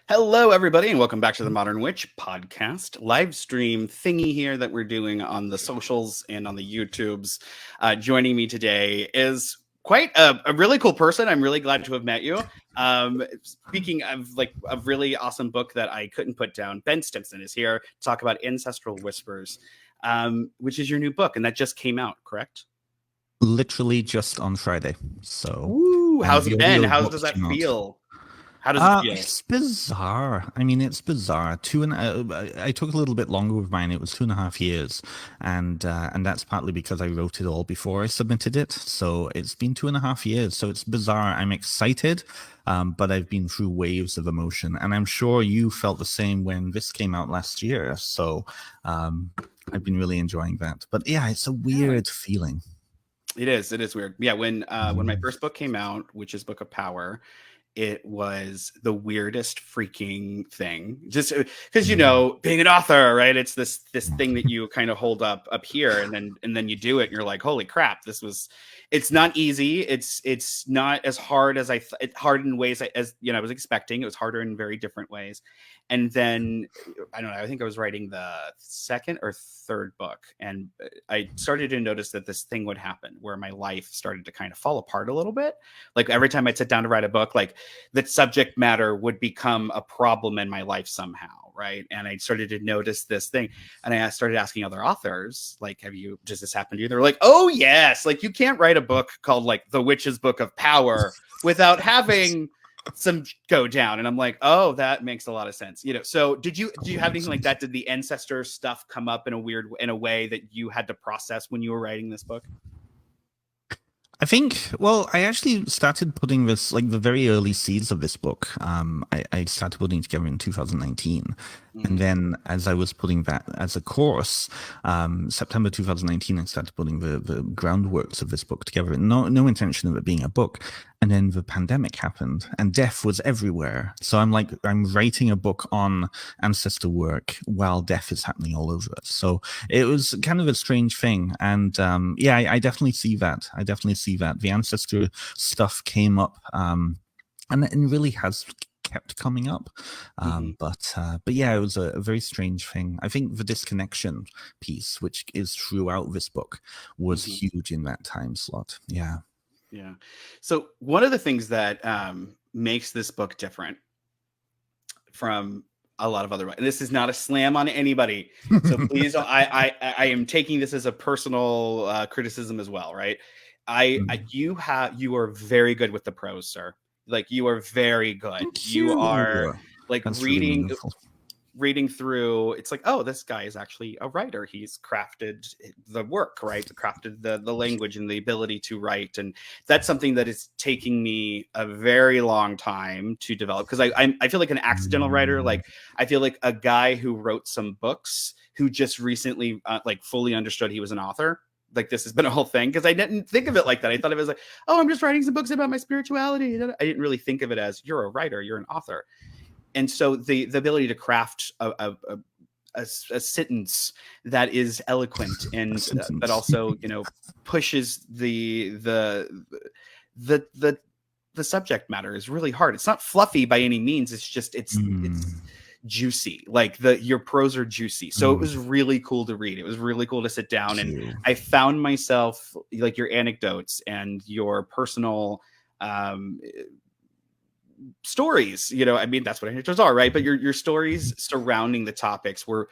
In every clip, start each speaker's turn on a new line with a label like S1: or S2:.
S1: Hello, everybody, and welcome back to the Modern Witch podcast live stream thingy here that we're doing on the socials and on the YouTubes. Joining me today is quite a really cool person. I'm really glad to have met you. Speaking of like a really awesome book that I couldn't put down, Ben Stimpson is here to talk about Ancestral Whispers, which is your new book, and that just came out, correct?
S2: Literally just on Friday. So,
S1: Ooh,
S2: and
S1: how's
S2: the
S1: it been?
S2: audio
S1: How
S2: book
S1: does that
S2: came out.
S1: feel? How does it feel?
S2: It's bizarre. I mean, it's bizarre. I took a little bit longer with mine. It was 2.5 years, and that's partly because I wrote it all before I submitted it. So it's been 2.5 years. So it's bizarre. I'm excited, but I've been through waves of emotion, and I'm sure you felt the same when this came out last year. So I've been really enjoying that. But yeah, it's a weird feeling.
S1: It is. It is weird. Yeah, when my first book came out, which is Book of Power, it was the weirdest freaking thing. Just because being an author, right? It's this thing that you kind of hold up here, and then you do it, and you're like, holy crap! It's not easy. It's not as hard as hard in ways as I was expecting. It was harder in very different ways. And then I don't know. I think I was writing the second or third book, and I started to notice that this thing would happen where my life started to kind of fall apart a little bit. Like every time I'd sit down to write a book, like that subject matter would become a problem in my life somehow, right? And I started to notice this thing, and I started asking other authors, like, does this happen to you? They're like, oh yes, like you can't write a book called like The Witch's Book of Power without having some go down. And I'm like, oh, that makes a lot of sense. So do you have anything like that? Did the ancestor stuff come up in a way that you had to process when you were writing this book?
S2: I think, well, I actually started putting this, like the very early seeds of this book. I started putting together in 2019. And then as I was putting that as a course, September 2019, I started putting the groundworks of this book together. No intention of it being a book. And then the pandemic happened and death was everywhere. So I'm writing a book on ancestor work while death is happening all over us. So it was kind of a strange thing. And I definitely see that. The ancestor stuff came up and it really has kept coming up. But yeah, it was a very strange thing. I think the disconnection piece, which is throughout this book, was huge in that time slot. Yeah.
S1: Yeah. So one of the things that makes this book different from a lot of other, and this is not a slam on anybody, so please don't, I am taking this as a personal criticism as well, right? You are very good with the prose, sir. Like you are very good. You are like
S2: That's really
S1: reading through, it's like, oh, this guy is actually a writer. He's crafted the work, right? Crafted the language and the ability to write. And that's something that is taking me a very long time to develop, because I feel like an accidental writer. Like I feel like a guy who wrote some books who just recently like fully understood he was an author. Like this has been a whole thing, because I didn't think of it like that. I thought of it as like, oh, I'm just writing some books about my spirituality. I didn't really think of it as you're a writer, you're an author. And so the ability to craft a sentence that is eloquent and that also pushes the subject matter is really hard. It's not fluffy by any means. It's just it's juicy. Like your prose are juicy. So it was really cool to read. It was really cool to sit down, and I found myself, like, your anecdotes and your personal stories, I mean, that's what anecdotes are, right? But your stories surrounding the topics were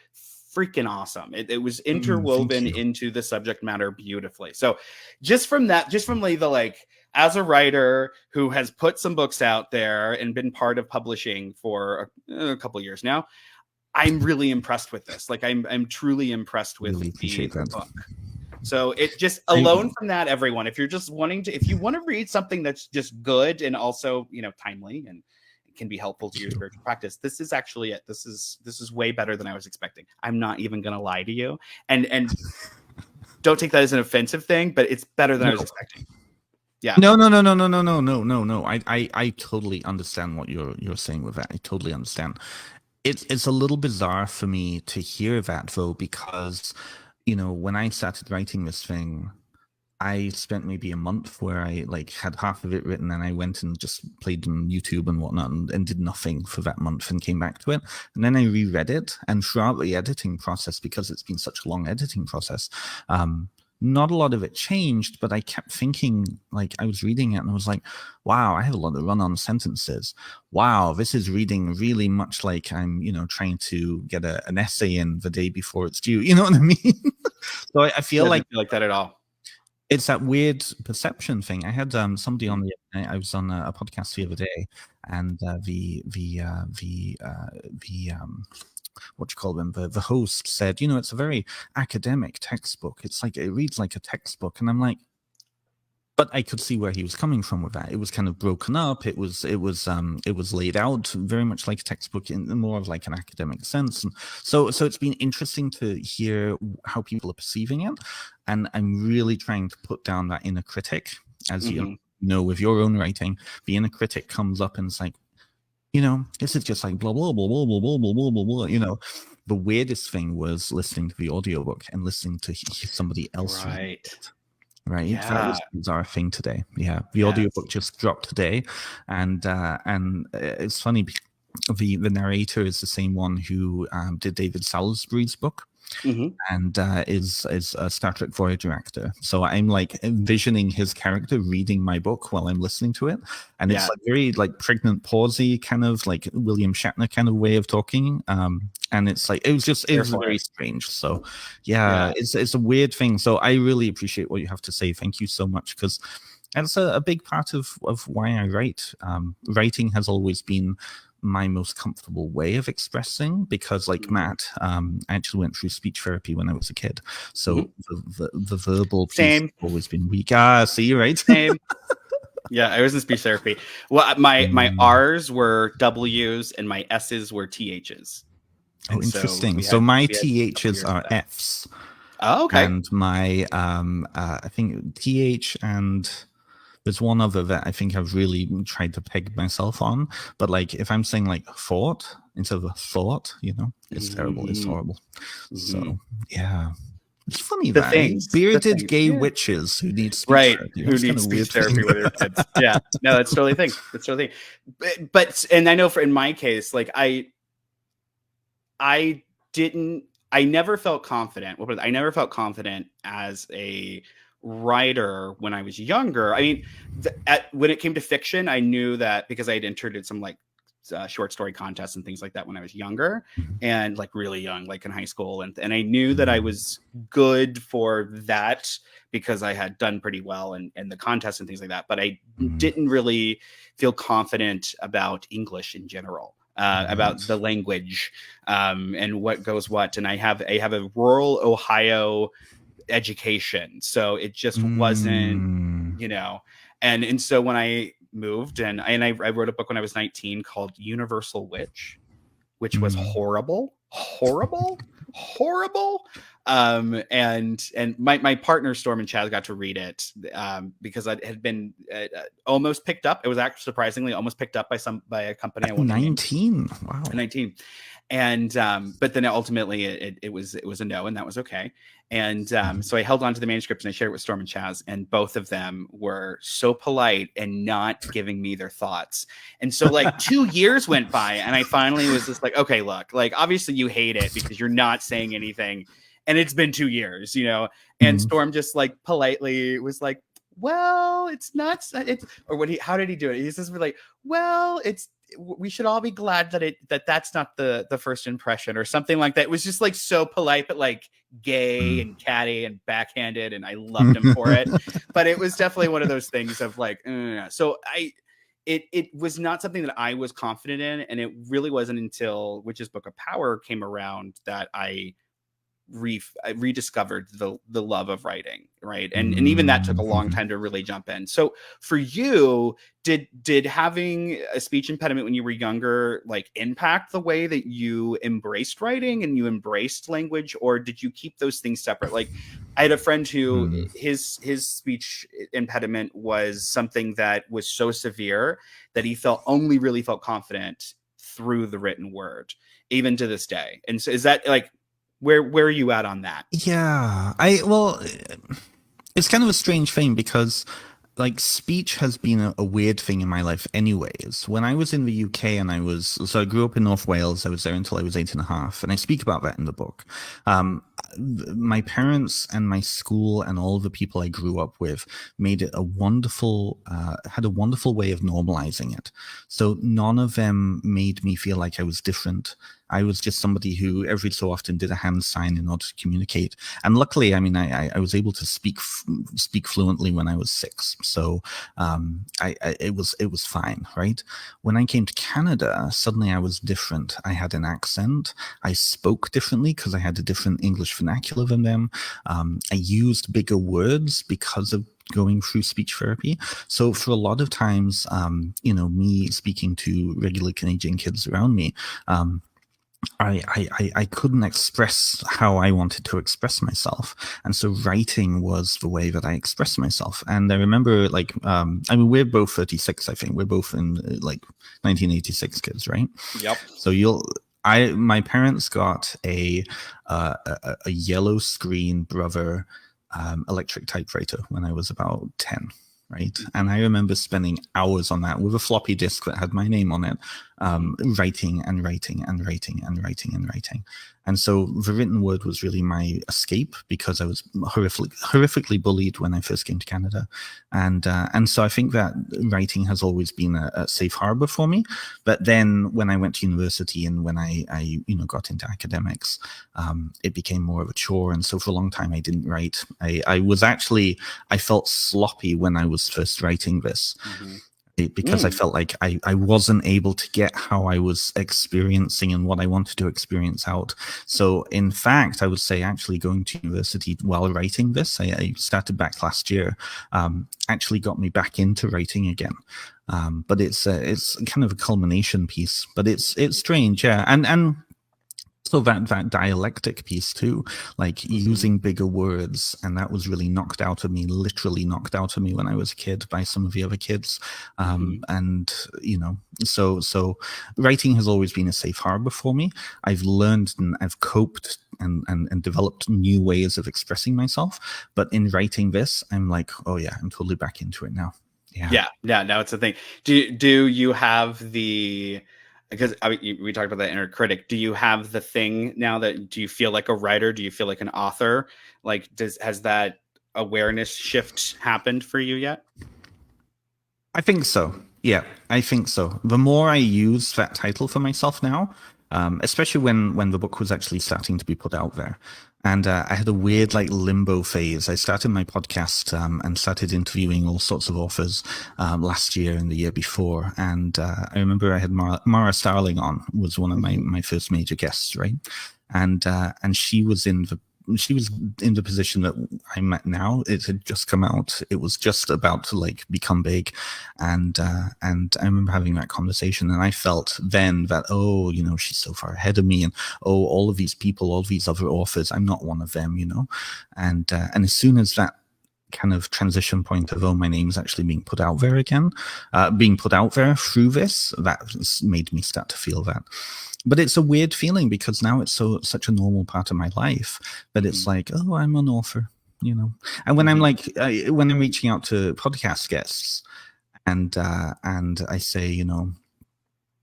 S1: freaking awesome. It was interwoven into the subject matter beautifully. So just from like as a writer who has put some books out there and been part of publishing for a couple years now, I'm really impressed with this. Like I'm truly impressed with the book. So it just alone from that, everyone, if you want to read something that's just good and also, timely and can be helpful to your spiritual practice, this is actually it. This is way better than I was expecting. I'm not even going to lie to you, and don't take that as an offensive thing, but it's better than I was expecting. Yeah.
S2: No. I totally understand what you're saying with that. I totally understand. It's a little bizarre for me to hear that, though, because when I started writing this thing, I spent maybe a month where I like had half of it written and I went and just played on YouTube and whatnot and did nothing for that month and came back to it. And then I reread it, and throughout the editing process, because it's been such a long editing process, not a lot of it changed, but I kept thinking, like, I was reading it and I was like, wow, I have a lot of run-on sentences. Wow, this is reading really much like I'm, trying to get an essay in the day before it's due. You know what I mean? So I feel like
S1: feel like that at all.
S2: it's that weird perception thing. I had somebody on I was on a podcast the other day, and what you call them, the host said, it's a very academic textbook. It's like it reads like a textbook, and I'm like, but I could see where he was coming from with that. It was kind of broken up. It was laid out very much like a textbook in more of like an academic sense. And so it's been interesting to hear how people are perceiving it. And I'm really trying to put down that inner critic, as you know, with your own writing. The inner critic comes up and it's like, this is just like blah blah blah blah blah blah blah blah blah. The weirdest thing was listening to the audiobook and listening to somebody else read it. Right,
S1: yeah.
S2: That was a bizarre thing today. Yeah, the audiobook just dropped today, and it's funny. The narrator is the same one who did David Salisbury's book, and is a Star Trek Voyager actor. So I'm like envisioning his character reading my book while I'm listening to it, and it's like very like pregnant pausey, kind of like William Shatner kind of way of talking. And it's like it was very strange. So yeah, it's a weird thing. So I really appreciate what you have to say. Thank you so much, because that's a big part of why I write. Writing has always been my most comfortable way of expressing, because like Matt, I actually went through speech therapy when I was a kid, so the verbal piece has always been weak. See, right?
S1: Same. Yeah, I was in speech therapy. Well, my R's were W's and my S's were TH's.
S2: Oh, interesting. So my TH's are F's.
S1: Oh, okay.
S2: And my I think TH, and there's one other that I think I've really tried to peg myself on. But like if I'm saying like thought instead of a thought, it's terrible. It's horrible. So yeah. It's funny that bearded gay witches who need speech therapy.
S1: Who need speech therapy with their kids. Yeah, no, that's totally a thing. That's totally thing. But and I know in my case, like I never felt confident. I never felt confident as a writer when I was younger. I mean, when it came to fiction, I knew that because I had entered some like short story contests and things like that when I was younger, and like really young, like in high school. And I knew that I was good for that because I had done pretty well in the contests and things like that. But I didn't really feel confident about English in general, about the language and what goes what. And I have a rural Ohio education, so it just wasn't, and so when I moved and I wrote a book when I was 19 called Universal Witch, which was horrible. And my partner Storm and Chaz got to read it because it had been almost picked up. It was actually surprisingly almost picked up by a company.
S2: 19. Wow.
S1: 19. And but then ultimately it was a no, and that was okay. And so I held on to the manuscript and I shared it with Storm and Chaz, and both of them were so polite and not giving me their thoughts. And so like 2 years went by, and I finally was just like, okay, look, like obviously you hate it because you're not saying anything, and it's been 2 years, And Storm just like politely was like, well, it's not. Or how did he do it? He says like, well, we should all be glad that that's not the first impression or something like that. It was just like so polite, but like gay and catty and backhanded, and I loved him for it. But it was definitely one of those things of like, so it was not something that I was confident in, and it really wasn't until Witch's Book of Power came around that I rediscovered the love of writing, right? And even that took a long time to really jump in. So for you, did having a speech impediment when you were younger like impact the way that you embraced writing and you embraced language, or did you keep those things separate? Like I had a friend who his speech impediment was something that was so severe that he only really felt confident through the written word, even to this day. And so is that like where are you at on that?
S2: Yeah, It's kind of a strange thing because like speech has been a weird thing in my life anyways. When I was in the UK and I grew up in North Wales. I was there until I was 8.5, and I speak about that in the book. Um, my parents and my school and all of the people I grew up with made it had a wonderful way of normalizing it. So none of them made me feel like I was different. I was just somebody who every so often did a hand sign in order to communicate. And luckily, I mean, I was able to speak fluently when I was 6. So it was fine, right? When I came to Canada, suddenly I was different. I had an accent. I spoke differently because I had a different English vernacular than them. I used bigger words because of going through speech therapy. So for a lot of times, me speaking to regular Canadian kids around me, I couldn't express how I wanted to express myself, and so writing was the way that I expressed myself. And I remember, like, I mean, we're both 36. I think we're both in like 1986 kids, right?
S1: Yep.
S2: So my parents got a yellow screen Brother electric typewriter when I was about 10. Right. And I remember spending hours on that with a floppy disk that had my name on it, writing and writing and writing and writing and writing. And so the written word was really my escape because I was horrifically bullied when I first came to Canada. And so I think that writing has always been a safe harbor for me. But then when I went to university and when I got into academics, it became more of a chore. And so for a long time, I didn't write. I felt sloppy when I was first writing this. Mm-hmm. Because I felt like I wasn't able to get how I was experiencing and what I wanted to experience out. So in fact, I would say actually going to university while writing this, I started back last year, actually got me back into writing again. But it's kind of a culmination piece, but it's strange. Yeah. And so that dialectic piece too, like using bigger words, and that was really literally knocked out of me when I was a kid by some of the other kids. And so writing has always been a safe harbor for me. I've learned and I've coped and developed new ways of expressing myself. But in writing this, I'm like, oh yeah, I'm totally back into it now.
S1: Yeah. Now it's a thing. Do you have the? Because we talked about that inner critic. Do you have the thing now do you feel like a writer? Do you feel like an author? Like, has that awareness shift happened for you yet?
S2: I think so. Yeah, I think so. The more I use that title for myself now, especially when the book was actually starting to be put out there. And I had a weird like limbo phase. I started my podcast and started interviewing all sorts of authors last year and the year before. And I remember I had Mara Starling on, was one of my first major guests, right? And she was in the position that I'm at now. It had just come out. It was just about to like become big. And I remember having that conversation, and I felt then that, oh, she's so far ahead of me, and oh, all of these people, all of these other authors, I'm not one of them, and as soon as that kind of transition point of, oh, my name's actually being put out there again, being put out there through this, that made me start to feel that. But it's a weird feeling because now it's such a normal part of my life that it's like, oh, I'm an author, And when I'm like, when I'm reaching out to podcast guests, and I say,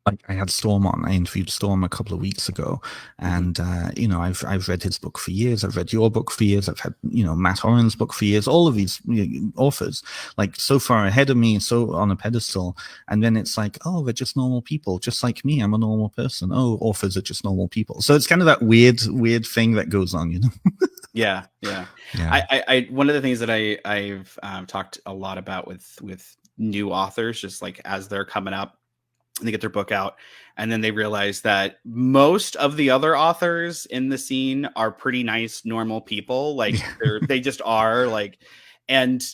S2: like I had Storm on. I interviewed Storm a couple of weeks ago, and I've read his book for years. I've read your book for years. I've had Matt Oren's book for years. All of these authors, like so far ahead of me, so on a pedestal. And then it's like, oh, they're just normal people, just like me. I'm a normal person. Oh, authors are just normal people. So it's kind of that weird thing that goes on,
S1: Yeah. I one of the things that I've talked a lot about with new authors, just like as they're coming up. They get their book out, and then they realize that most of the other authors in the scene are pretty nice, normal people. Like they just are like, and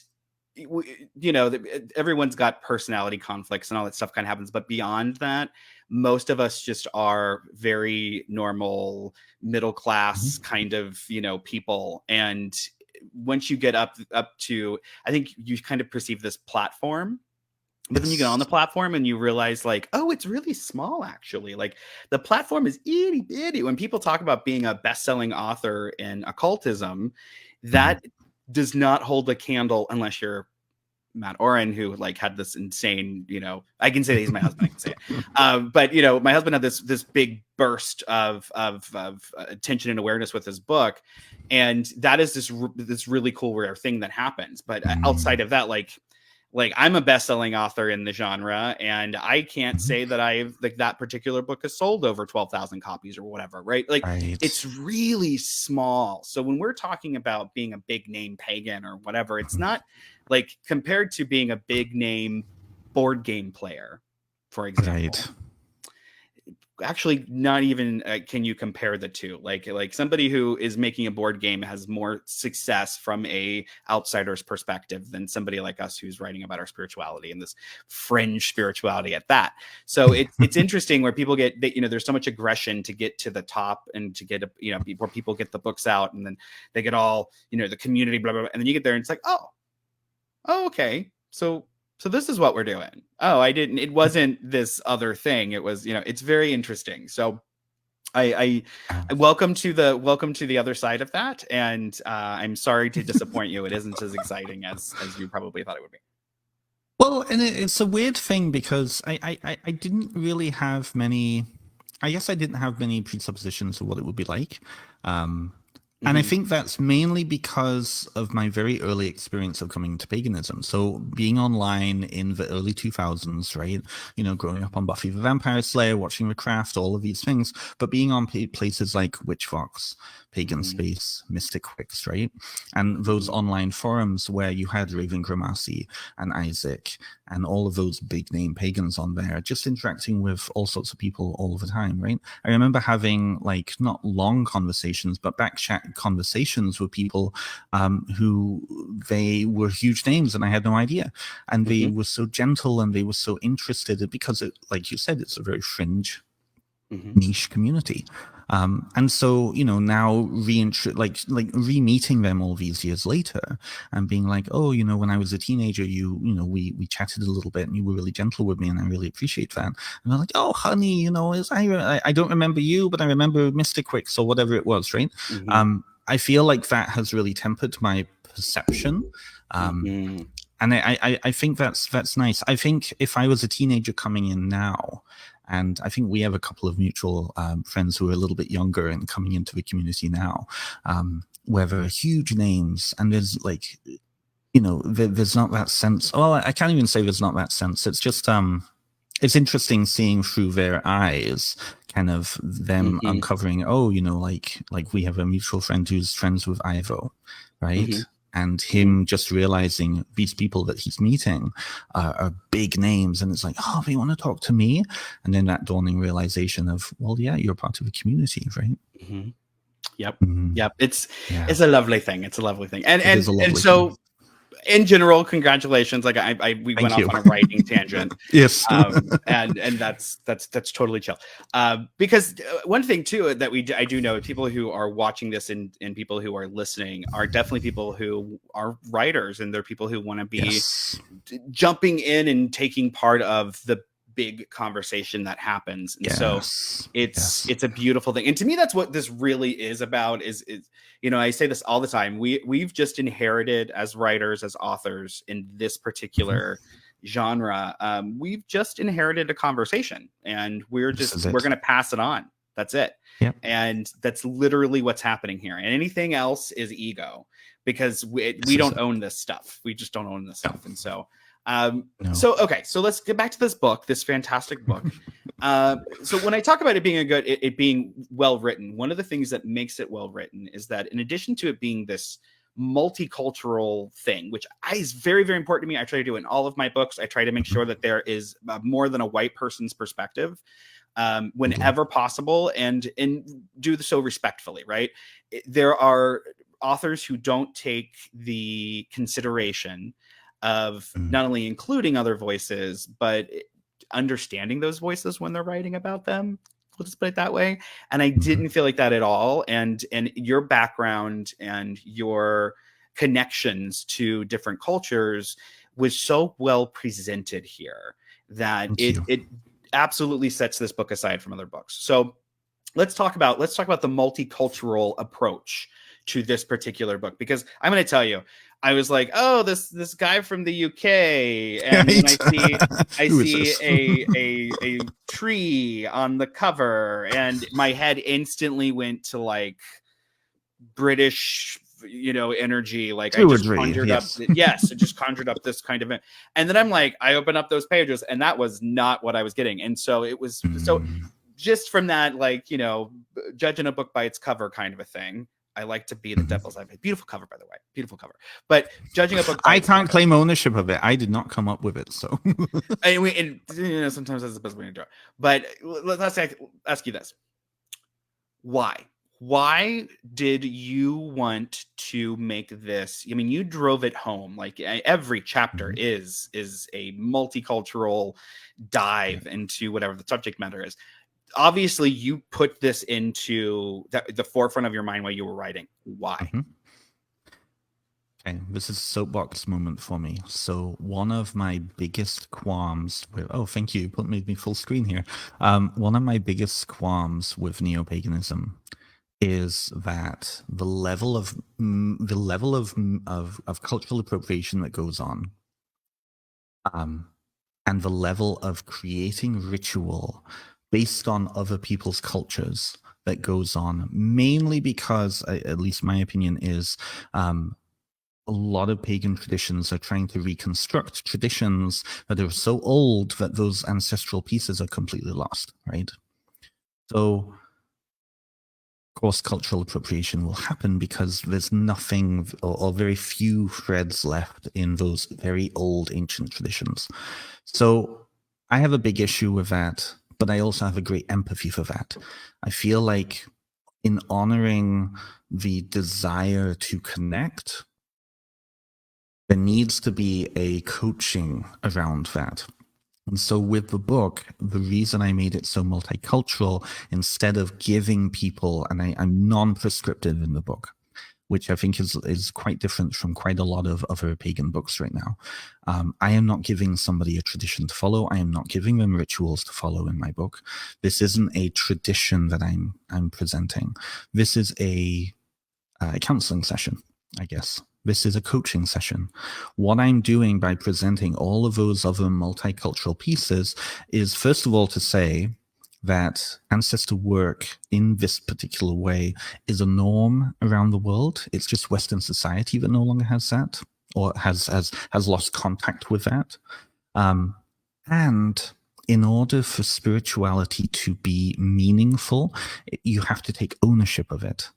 S1: everyone's got personality conflicts and all that stuff kind of happens. But beyond that, most of us just are very normal, middle class kind of, people. And once you get up to, I think you kind of perceive this platform. But then you get on the platform and you realize like, oh, it's really small, actually. Like the platform is itty bitty. When people talk about being a best-selling author in occultism, that does not hold a candle unless you're Matt Oren, who like had this insane, I can say that he's my husband, I can say it. But my husband had this big burst of attention and awareness with his book, and that is this really cool rare thing that happens. But outside of that, like I'm a best-selling author in the genre, and I can't say that that particular book has sold over 12,000 copies or whatever, right? Like it's really small. So when we're talking about being a big name pagan or whatever, it's not like compared to being a big name board game player, for example. Actually, not even can you compare the two. Like somebody who is making a board game has more success from a outsider's perspective than somebody like us who's writing about our spirituality and this fringe spirituality at that. So it's interesting where people get, there's so much aggression to get to the top and to get, where people get the books out and then they get all, the community, blah, blah, blah. And then you get there and it's like, oh, okay. So this is what we're doing. Oh, it wasn't this other thing. It was, it's very interesting. So I welcome to the other side of that. And I'm sorry to disappoint you. It isn't as exciting as you probably thought it would be.
S2: Well, and it's a weird thing because I didn't really have many, I guess I didn't have many presuppositions of what it would be like. And I think that's mainly because of my very early experience of coming to paganism. So being online in the early 2000s, right? Growing up on Buffy the Vampire Slayer, watching The Craft, all of these things, but being on places like Witchfox, Pagan Space, Mystic Wix, right? And those online forums where you had Raven Gramassi and Isaac and all of those big name pagans on there, just interacting with all sorts of people all the time, right? I remember having like not long conversations, but back chat conversations with people who they were huge names and I had no idea. And they were so gentle and they were so interested because it, like you said, it's a very fringe niche community. And so, now re-meeting them all these years later and being like, oh, when I was a teenager, we chatted a little bit and you were really gentle with me and I really appreciate that. And they're like, oh, honey, I don't remember you, but I remember Mystic Wix or whatever it was, right? I feel like that has really tempered my perception. And I think that's nice. I think if I was a teenager coming in now, and I think we have a couple of mutual friends who are a little bit younger and coming into the community now, where there are huge names and there's like, there's not that sense. Well, I can't even say there's not that sense. It's just, it's interesting seeing through their eyes, kind of them uncovering, oh, like we have a mutual friend who's friends with Ivo, right? And him just realizing these people that he's meeting are big names. And it's like, oh, they want to talk to me. And then that dawning realization of, well, yeah, you're part of a community, right?
S1: Yep. Yep. It's a lovely thing. It's a lovely thing. And so in general, congratulations. Like we went off on a writing tangent.
S2: Yes.
S1: And that's totally chill. Because one thing too that I do know, people who are watching this and people who are listening are definitely people who are writers, and they're people who want to be jumping in and taking part of the big conversation that happens. And so it's a beautiful thing. And to me, that's what this really is about is I say this all the time. We've just inherited as writers, as authors in this particular genre. We've just inherited a conversation and we're going to pass it on. That's it.
S2: Yep.
S1: And that's literally what's happening here. And anything else is ego because we don't own this stuff. We just don't own this stuff. And so, so let's get back to this book, this fantastic book. So when I talk about it being it being well written, one of the things that makes it well written is that in addition to it being this multicultural thing, which is very, very important to me, I try to do in all of my books. I try to make sure that there is more than a white person's perspective whenever possible, and do so respectfully, right? There are authors who don't take the consideration of not only including other voices, but understanding those voices when they're writing about them. We'll just put it that way. And I didn't feel like that at all. And your background and your connections to different cultures was so well presented here that it absolutely sets this book aside from other books. So let's talk about the multicultural approach to this particular book, because I'm going to tell you, I was like, oh, this guy from the UK, and then I see a tree on the cover, and my head instantly went to like British, energy. Like I just conjured up, it just conjured up this kind of, and then I'm like, I open up those pages, and that was not what I was getting, and so it was so. Just from that, like, judging a book by its cover kind of a thing. I like to be the devil's advocate. Beautiful cover, by the way. Beautiful cover. But judging a book by
S2: I can't claim ownership of it. I did not come up with it, so.
S1: Sometimes that's the best way to do it. But let's ask you this. Why? Why did you want to make this? I mean, you drove it home. Like every chapter is a multicultural dive into whatever the subject matter is. Obviously, you put this into the forefront of your mind while you were writing. Why?
S2: Okay, this is a soapbox moment for me. So one of my biggest qualms with, thank you, made me full screen here. One of my biggest qualms with neo-paganism is that the level of cultural appropriation that goes on, and the level of creating ritual based on other people's cultures that goes on, mainly because, at least my opinion is, a lot of pagan traditions are trying to reconstruct traditions that are so old that those ancestral pieces are completely lost, right? So, of course, cultural appropriation will happen because there's nothing or very few threads left in those very old ancient traditions. So I have a big issue with that, but I also have a great empathy for that. I feel like in honoring the desire to connect, there needs to be a coaching around that. And so with the book, the reason I made it so multicultural, instead of giving people, and I'm non-prescriptive in the book, which I think is quite different from quite a lot of other pagan books right now. I am not giving somebody a tradition to follow. I am not giving them rituals to follow in my book. This isn't a tradition that I'm presenting. This is a counseling session, I guess. This is a coaching session. What I'm doing by presenting all of those other multicultural pieces is, first of all, to say that ancestor work in this particular way is a norm around the world. It's just Western society that no longer has that, or has lost contact with that. And in order for spirituality to be meaningful, you have to take ownership of it.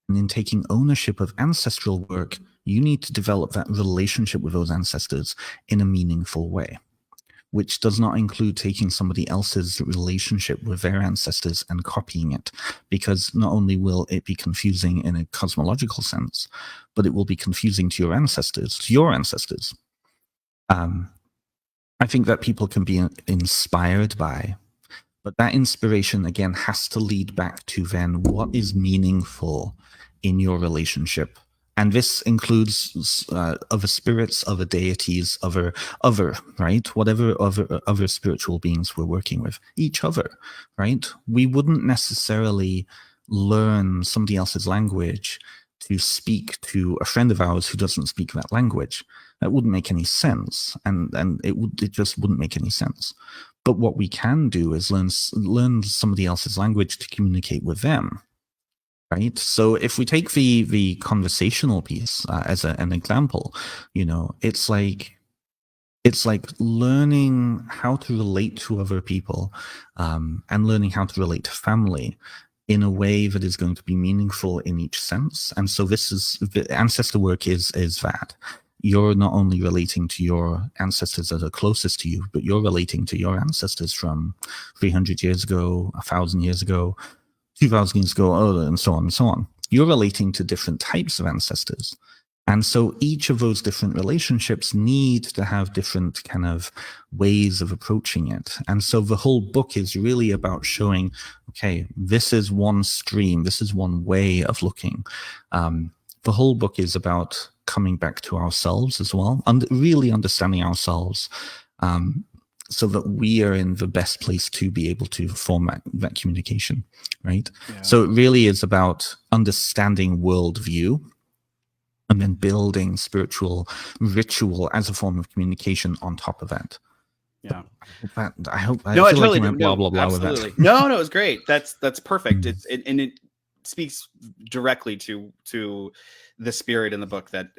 S2: And in taking ownership of ancestral work, you need to develop that relationship with those ancestors in a meaningful way, which does not include taking somebody else's relationship with their ancestors and copying it, because not only will it be confusing in a cosmological sense, but it will be confusing to your ancestors, I think that people can be inspired by, but that inspiration, again, has to lead back to then what is meaningful in your relationship. And this includes other spirits, other deities, other, right? Whatever other spiritual beings we're working with, each other, right? We wouldn't necessarily learn somebody else's language to speak to a friend of ours who doesn't speak that language. That wouldn't make any sense, and it just wouldn't make any sense. But what we can do is learn somebody else's language to communicate with them. Right. So if we take the conversational piece as an example, it's like learning how to relate to other people, and learning how to relate to family in a way that is going to be meaningful in each sense. And so the ancestor work is that. You're not only relating to your ancestors that are closest to you, but you're relating to your ancestors from 300 years ago, 1,000 years ago, 2,000 years ago, and so on and so on. You're relating to different types of ancestors. And so each of those different relationships need to have different kind of ways of approaching it. And so the whole book is really about showing, okay, this is one stream, this is one way of looking. The whole book is about coming back to ourselves as well, and really understanding ourselves. so that we are in the best place to be able to form that communication, right?
S1: Yeah.
S2: So it really is about understanding worldview and then building spiritual ritual as a form of communication on top of that.
S1: Yeah.
S2: I hope I
S1: No, I
S2: feel
S1: totally
S2: like I went blah blah blah
S1: absolutely.
S2: with that.
S1: No, it's great. That's perfect. And it speaks directly to the spirit in the book that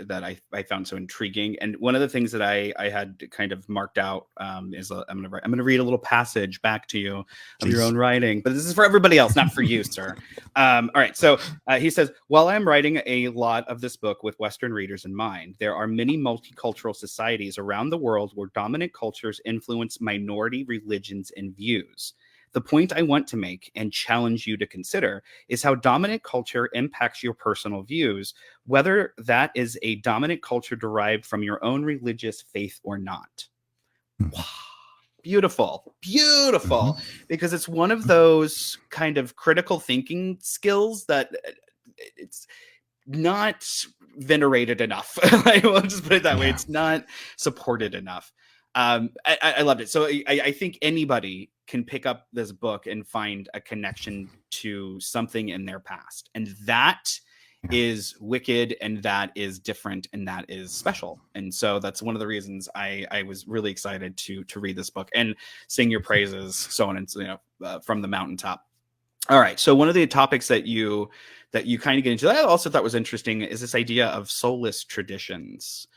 S1: I found so intriguing. And one of the things that I had kind of marked out is I'm gonna read a little passage back to you of your own writing, but this is for everybody else, not for you, sir. All right. So he says, while I'm writing a lot of this book with Western readers in mind, there are many multicultural societies around the world where dominant cultures influence minority religions and views. The point I want to make and challenge you to consider is how dominant culture impacts your personal views, whether that is a dominant culture derived from your own religious faith or not. Wow. Beautiful, beautiful, because it's one of those kind of critical thinking skills that it's not venerated enough. I will just put it that way. It's not supported enough. I loved it. So I think anybody can pick up this book and find a connection to something in their past. And that is wicked, and that is different, and that is special. And so that's one of the reasons I was really excited to read this book and sing your praises, so on and from the mountaintop. All right. So one of the topics that you kind of get into that I also thought was interesting is this idea of soulless traditions.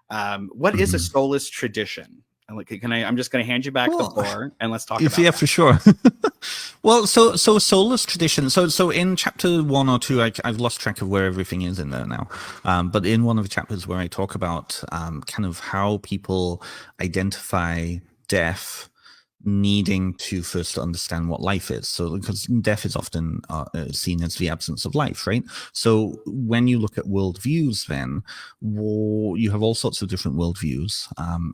S1: What is a soulless tradition? I'm just going to hand you back the floor and let's talk about
S2: yeah,
S1: that.
S2: for sure. Well, so soulless tradition. So in chapter 1 or 2, I've lost track of where everything is in there now. But in one of the chapters where I talk about kind of how people identify death, needing to first understand what life is. So because death is often seen as the absence of life, right? So when you look at worldviews, then you have all sorts of different worldviews,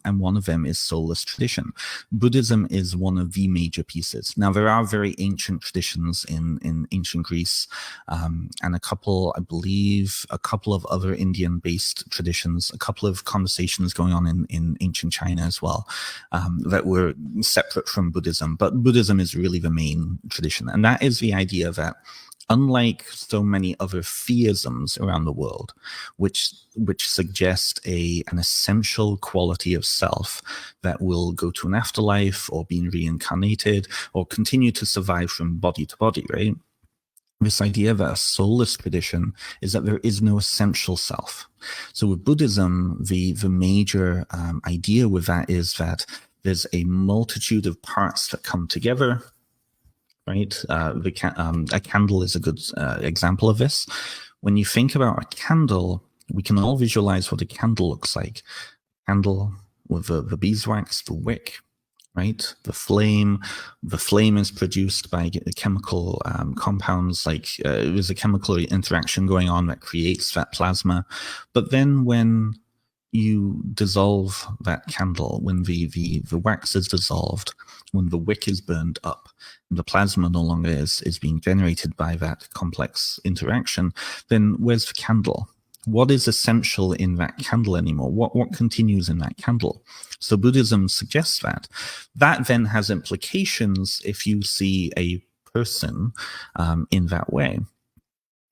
S2: and one of them is soulless tradition. Buddhism is one of the major pieces. Now there are very ancient traditions in ancient Greece, and a couple of other Indian-based traditions, a couple of conversations going on in ancient China as well, that were separate from Buddhism, but Buddhism is really the main tradition. And that is the idea that unlike so many other theisms around the world, which suggest an essential quality of self that will go to an afterlife or being reincarnated or continue to survive from body to body, right? This idea that a soulless tradition is that there is no essential self. So with Buddhism, the major idea with that is that there's a multitude of parts that come together, right? A candle is a good example of this. When you think about a candle, we can all visualize what a candle looks like. Candle with the beeswax, the wick, right? The flame is produced by chemical compounds, like there's a chemical interaction going on that creates that plasma. But then when you dissolve that candle, when the wax is dissolved, when the wick is burned up, and the plasma no longer is being generated by that complex interaction, then where's the candle? What is essential in that candle anymore? What continues in that candle? So Buddhism suggests that then has implications if you see a person in that way.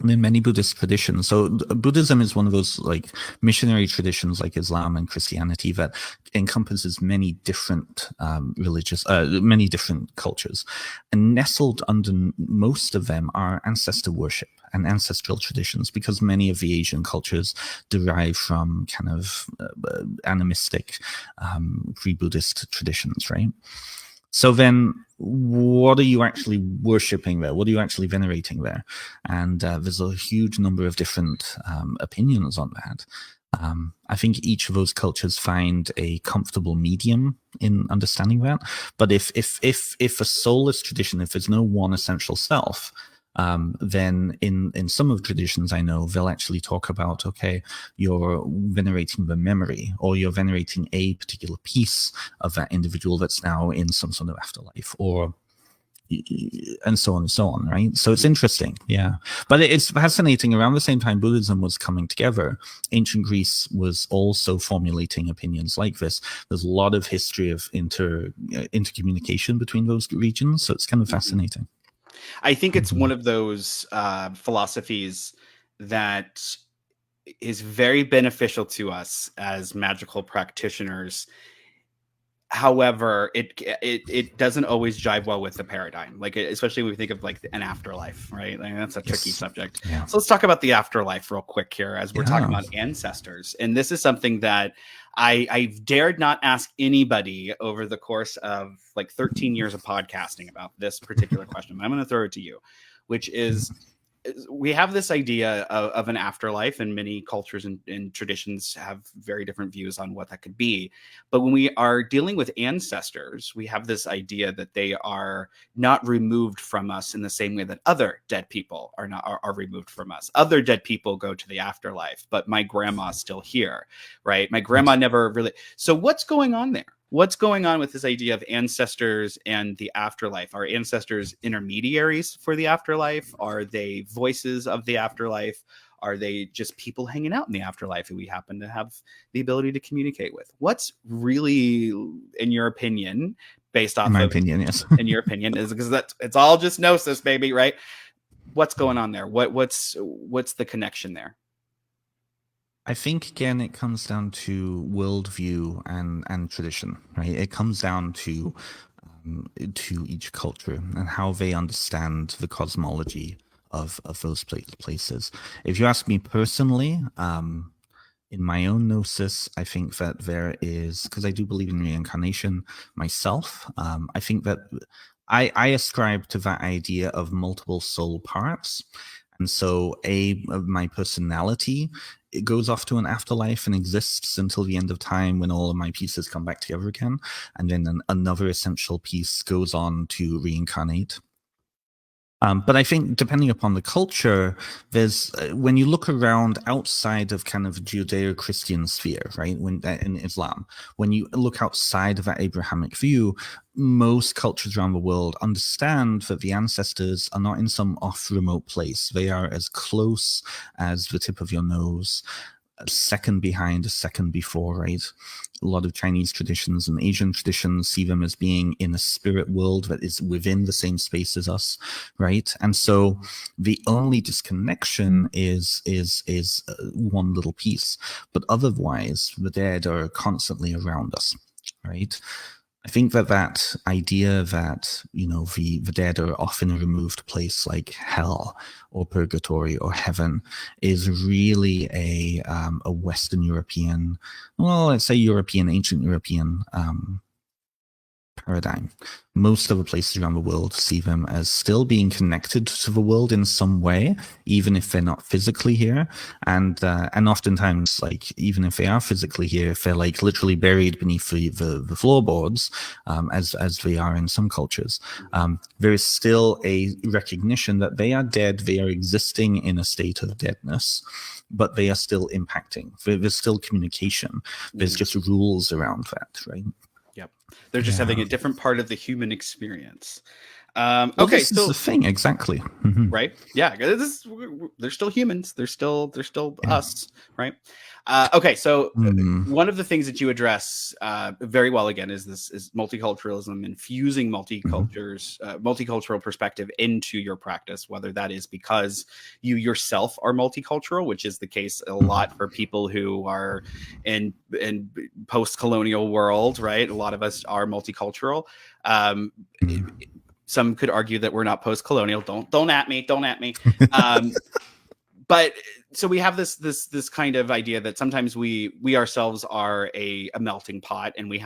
S2: In many Buddhist traditions. So Buddhism is one of those like missionary traditions like Islam and Christianity that encompasses many different many different cultures. And nestled under most of them are ancestor worship and ancestral traditions, because many of the Asian cultures derive from kind of animistic pre-Buddhist traditions, right? So then what are you actually worshipping there? What are you actually venerating there? And there's a huge number of different opinions on that. I think each of those cultures find a comfortable medium in understanding that. But if a soulless tradition, if there's no one essential self, then in some of the traditions I know, they'll actually talk about, okay, you're venerating the memory, or you're venerating a particular piece of that individual that's now in some sort of afterlife, or and so on and so on, right? So it's interesting, yeah. But it's fascinating. Around the same time Buddhism was coming together, ancient Greece was also formulating opinions like this. There's a lot of history of intercommunication between those regions, so it's kind of fascinating.
S1: I think it's one of those philosophies that is very beneficial to us as magical practitioners. However, it doesn't always jive well with the paradigm, like especially when we think of like an afterlife, right? Like, that's a tricky subject.
S2: Yeah.
S1: So let's talk about the afterlife real quick here, as we're talking about ancestors. And this is something that I've dared not ask anybody over the course of like 13 years of podcasting about this particular question. I'm going to throw it to you, which is, we have this idea of an afterlife, and many cultures and traditions have very different views on what that could be. But when we are dealing with ancestors, we have this idea that they are not removed from us in the same way that other dead people are removed from us. Other dead people go to the afterlife, but my grandma's still here, right? My grandma never really. So what's going on there? What's going on with this idea of ancestors and the afterlife? Are ancestors intermediaries for the afterlife? Are they voices of the afterlife? Are they just people hanging out in the afterlife who we happen to have the ability to communicate with? What's really, in your opinion, based off
S2: my opinion, yes.
S1: in your opinion, is because it's all just gnosis, baby, right? What's going on there? What's the connection there?
S2: I think again it comes down to worldview and tradition, right? It comes down to each culture and how they understand the cosmology of those places. If you ask me personally, in my own gnosis, I think that there is, because I do believe in reincarnation myself, I think that I ascribe to that idea of multiple soul parts. And so my personality, it goes off to an afterlife and exists until the end of time when all of my pieces come back together again. And then another essential piece goes on to reincarnate. But I think depending upon the culture, there's when you look around outside of kind of Judeo-Christian sphere, right? When in Islam, when you look outside of that Abrahamic view, most cultures around the world understand that the ancestors are not in some off remote place. They are as close as the tip of your nose, a second behind, a second before, right? A lot of Chinese traditions and Asian traditions see them as being in a spirit world that is within the same space as us, right? And so the only disconnection is one little piece, but otherwise the dead are constantly around us, right? I think that idea that, you know, the dead are often a removed place like hell or purgatory or heaven is really a Western European, well, let's say European, ancient European paradigm. Most of the places around the world see them as still being connected to the world in some way, even if they're not physically here. And oftentimes, like, even if they are physically here, if they're like literally buried beneath the floorboards, as they are in some cultures, there is still a recognition that they are dead, they are existing in a state of deadness, but they are still impacting. There's still communication. There's just rules around that, right?
S1: Yep. They're just having a different part of the human experience.
S2: Well,
S1: okay,
S2: this is the thing, exactly.
S1: Right? Yeah, they're still humans. They're still us, right? Okay, so one of the things that you address very well again is multiculturalism, infusing multicultural perspective into your practice, whether that is because you yourself are multicultural, which is the case a lot for people who are in post-colonial world, right? A lot of us are multicultural. Some could argue that we're not post-colonial. Don't at me. But so we have this kind of idea that sometimes we ourselves are a melting pot, and we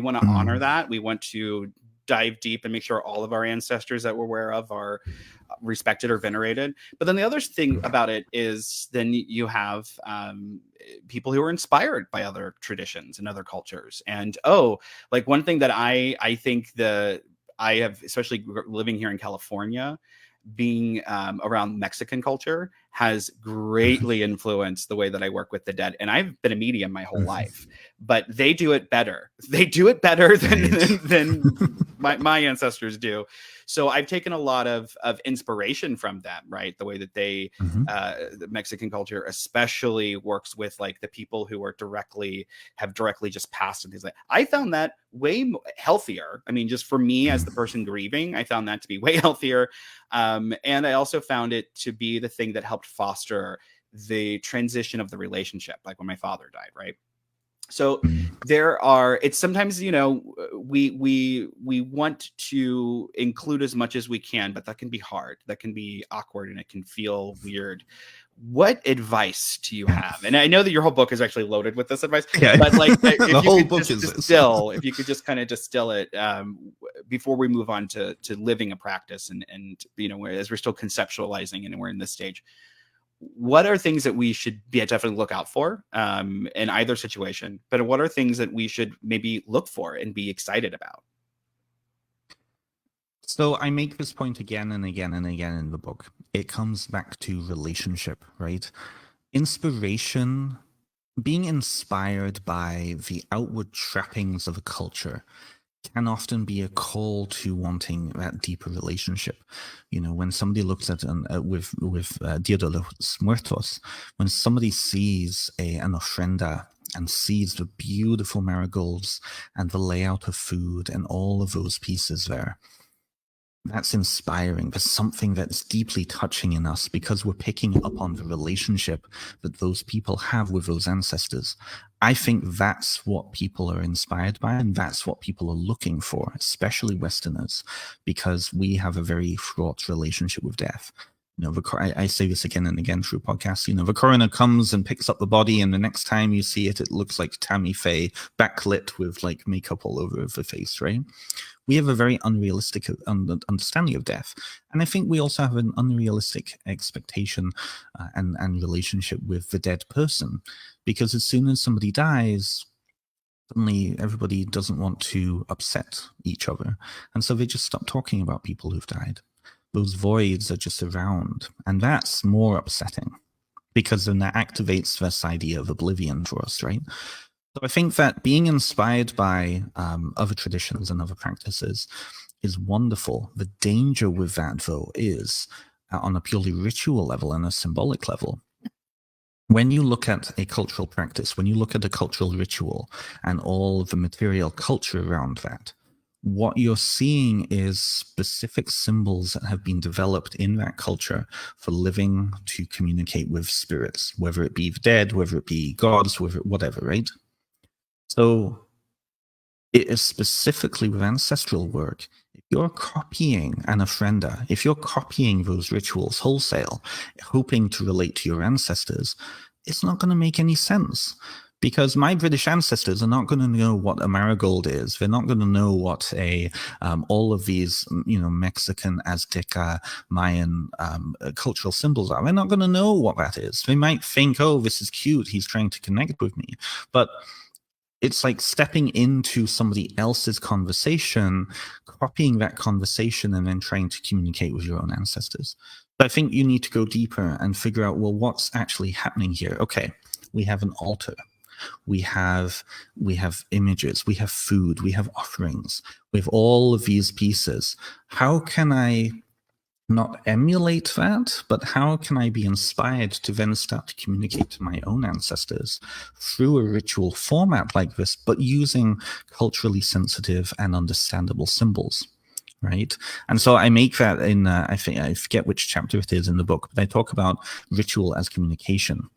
S1: want to honor that. We want to dive deep and make sure all of our ancestors that we're aware of are respected or venerated. But then the other thing about it is then you have people who are inspired by other traditions and other cultures. And like one thing that I think I have, especially living here in California, being around Mexican culture has greatly influenced the way that I work with the dead. And I've been a medium my whole life, but they do it better. They do it better than my ancestors do. So I've taken a lot of inspiration from them, right? The way that they, the Mexican culture especially works with like the people who are have directly just passed and things like that. I found that way healthier. I mean, just for me as the person grieving, I found that to be way healthier. And I also found it to be the thing that helped foster the transition of the relationship, like when my father died, right? So it's sometimes, you know, we want to include as much as we can, but that can be hard. That can be awkward and it can feel weird. What advice do you have? And I know that your whole book is actually loaded with this advice, but like
S2: the whole book is
S1: distill, if you could just kind of distill it before we move on to living a practice and you know, as we're still conceptualizing and we're in this stage. What are things that we should definitely look out for in either situation? But what are things that we should maybe look for and be excited about?
S2: So I make this point again and again and again in the book. It comes back to relationship, right? Inspiration, being inspired by the outward trappings of a culture can often be a call to wanting that deeper relationship. You know, when somebody looks at with Dia de los Muertos, when somebody sees an ofrenda and sees the beautiful marigolds and the layout of food and all of those pieces there, that's inspiring. There's something that's deeply touching in us because we're picking up on the relationship that those people have with those ancestors. I think that's what people are inspired by, and that's what people are looking for, especially Westerners, because we have a very fraught relationship with death. You know, I say this again and again through podcasts. You know, the coroner comes and picks up the body, and the next time you see it, it looks like Tammy Faye, backlit with like makeup all over the face, right? We have a very unrealistic understanding of death. And I think we also have an unrealistic expectation and relationship with the dead person. Because as soon as somebody dies, suddenly everybody doesn't want to upset each other. And so they just stop talking about people who've died. Those voids are just around. And that's more upsetting because then that activates this idea of oblivion for us, right? So I think that being inspired by other traditions and other practices is wonderful. The danger with that, though, is on a purely ritual level and a symbolic level. When you look at a cultural practice, when you look at a cultural ritual and all the material culture around that, what you're seeing is specific symbols that have been developed in that culture for living to communicate with spirits, whether it be the dead, whether it be gods, whatever, right? So it is specifically with ancestral work. If you're copying an ofrenda, if you're copying those rituals wholesale, hoping to relate to your ancestors, it's not going to make any sense. Because my British ancestors are not going to know what a marigold is. They're not going to know what all of these, you know, Mexican, Azteca, Mayan cultural symbols are. They're not going to know what that is. They might think, oh, this is cute. He's trying to connect with me. But it's like stepping into somebody else's conversation, copying that conversation, and then trying to communicate with your own ancestors. But I think you need to go deeper and figure out, well, what's actually happening here? Okay, we have an altar. We have images, we have food, we have offerings, we have all of these pieces. How can I not emulate that, but how can I be inspired to then start to communicate to my own ancestors through a ritual format like this, but using culturally sensitive and understandable symbols? Right. And so I make that in, I forget which chapter it is in the book, but I talk about ritual as communication.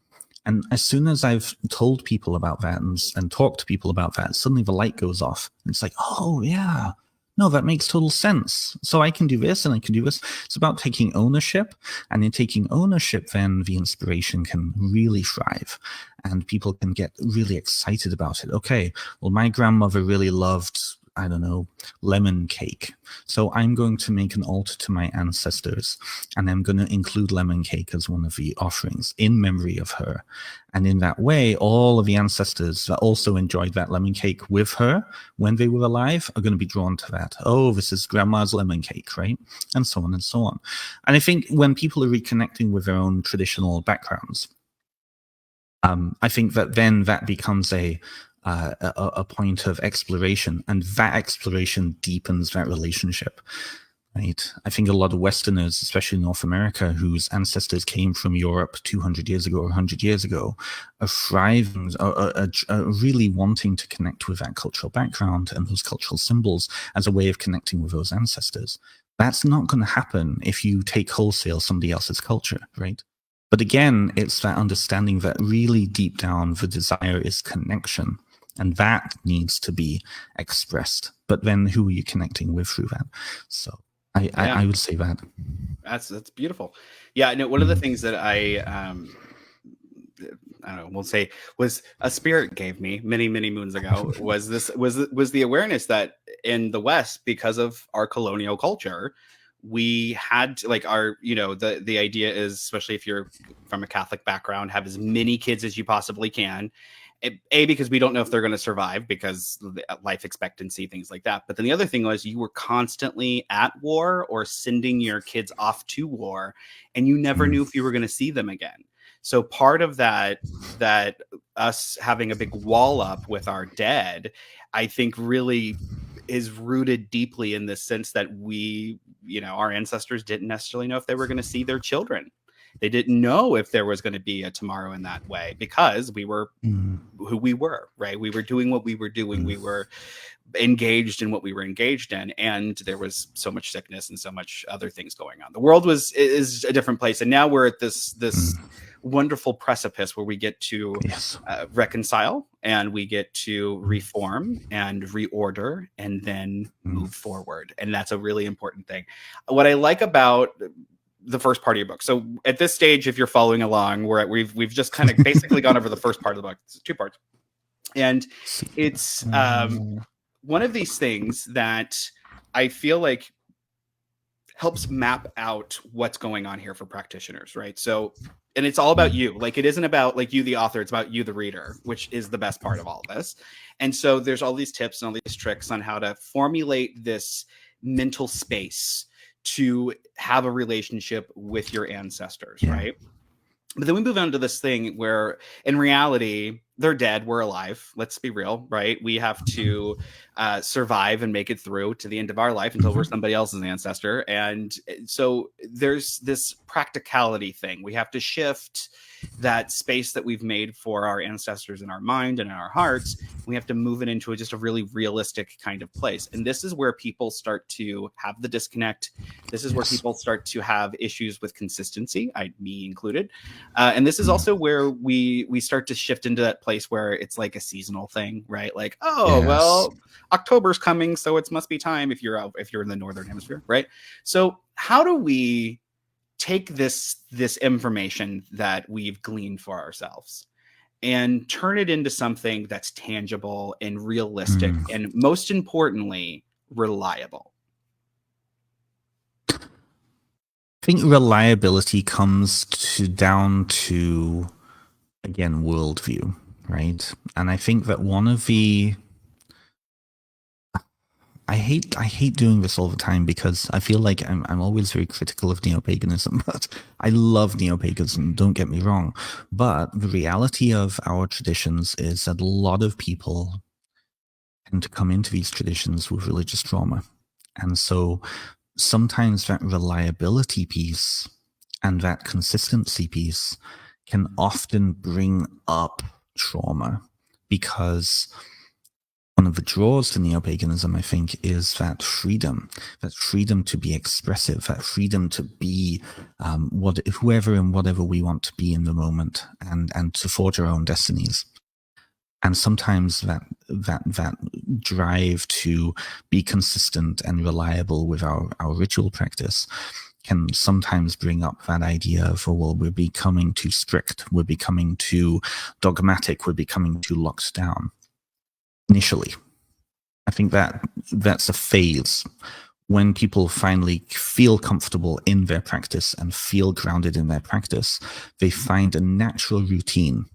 S2: And as soon as I've told people about that and talked to people about that, suddenly the light goes off. And it's like, oh, yeah, no, that makes total sense. So I can do this and I can do this. It's about taking ownership. And in taking ownership, then the inspiration can really thrive. And people can get really excited about it. Okay, well, my grandmother really loved I don't know, lemon cake. So I'm going to make an altar to my ancestors, and I'm going to include lemon cake as one of the offerings in memory of her. And in that way, all of the ancestors that also enjoyed that lemon cake with her when they were alive are going to be drawn to that. Oh, this is grandma's lemon cake, right? And so on and so on. And I think when people are reconnecting with their own traditional backgrounds, I think that then that becomes a point of exploration, and that exploration deepens that relationship, right? I think a lot of Westerners, especially North America, whose ancestors came from Europe 200 years ago or 100 years ago, are thriving, are really wanting to connect with that cultural background and those cultural symbols as a way of connecting with those ancestors. That's not going to happen if you take wholesale somebody else's culture, right? But again, it's that understanding that really deep down, the desire is connection, and that needs to be expressed. But then who are you connecting with through that? So I would say that.
S1: That's beautiful. Yeah, no, one of the things that I don't know, we'll say was a spirit gave me many moons ago was the awareness that in the West, because of our colonial culture, we had to, like, our, you know, the idea is, especially if you're from a Catholic background, have as many kids as you possibly can. Because we don't know if they're going to survive because of the life expectancy, things like that. But then the other thing was you were constantly at war or sending your kids off to war, and you never knew if you were going to see them again. So part of that us having a big wall up with our dead, I think really is rooted deeply in the sense that we, you know, our ancestors didn't necessarily know if they were going to see their children. They didn't know if there was going to be a tomorrow in that way, because we were who we were, right? We were doing what we were doing. We were engaged in what we were engaged in, and there was so much sickness and so much other things going on. The world is a different place, and now we're at this wonderful precipice where we get to reconcile, and we get to reform and reorder, and then move forward. And that's a really important thing. What I like about the first part of your book, so at this stage, if you're following along, we've just kind of basically gone over the first part of the book. It's 2 parts, and it's one of these things that I feel like helps map out what's going on here for practitioners, right? So, and it's all about you. Like, it isn't about like you, the author, it's about you, the reader, which is the best part of all of this. And so there's all these tips and all these tricks on how to formulate this mental space to have a relationship with your ancestors, right? But then we move on to this thing where in reality, they're dead, we're alive. Let's be real, right? We have to survive and make it through to the end of our life until we're somebody else's ancestor. And so there's this practicality thing. We have to shift that space that we've made for our ancestors in our mind and in our hearts. We have to move it into just a really realistic kind of place. And this is where people start to have the disconnect. This is where people start to have issues with consistency, me included. And this is also where we start to shift into that place where it's like a seasonal thing, right? Like, well, October's coming, so it must be time if you're in the northern hemisphere, right? So how do we take this information that we've gleaned for ourselves and turn it into something that's tangible and realistic and, most importantly, reliable?
S2: I think reliability comes down to, again, worldview, right? And I think that one of the I hate doing this all the time because I feel like I'm always very critical of neo-paganism, but I love neo-paganism, don't get me wrong. But the reality of our traditions is that a lot of people tend to come into these traditions with religious trauma. And so sometimes that reliability piece and that consistency piece can often bring up trauma, because one of the draws to neo-paganism, I think, is that freedom to be expressive, that freedom to be whoever and whatever we want to be in the moment, and to forge our own destinies. And sometimes that drive to be consistent and reliable with our ritual practice can sometimes bring up that idea of, oh, well, we're becoming too strict, we're becoming too dogmatic, we're becoming too locked down. Initially, I think that that's a phase. When people finally feel comfortable in their practice and feel grounded in their practice, they find a natural routine.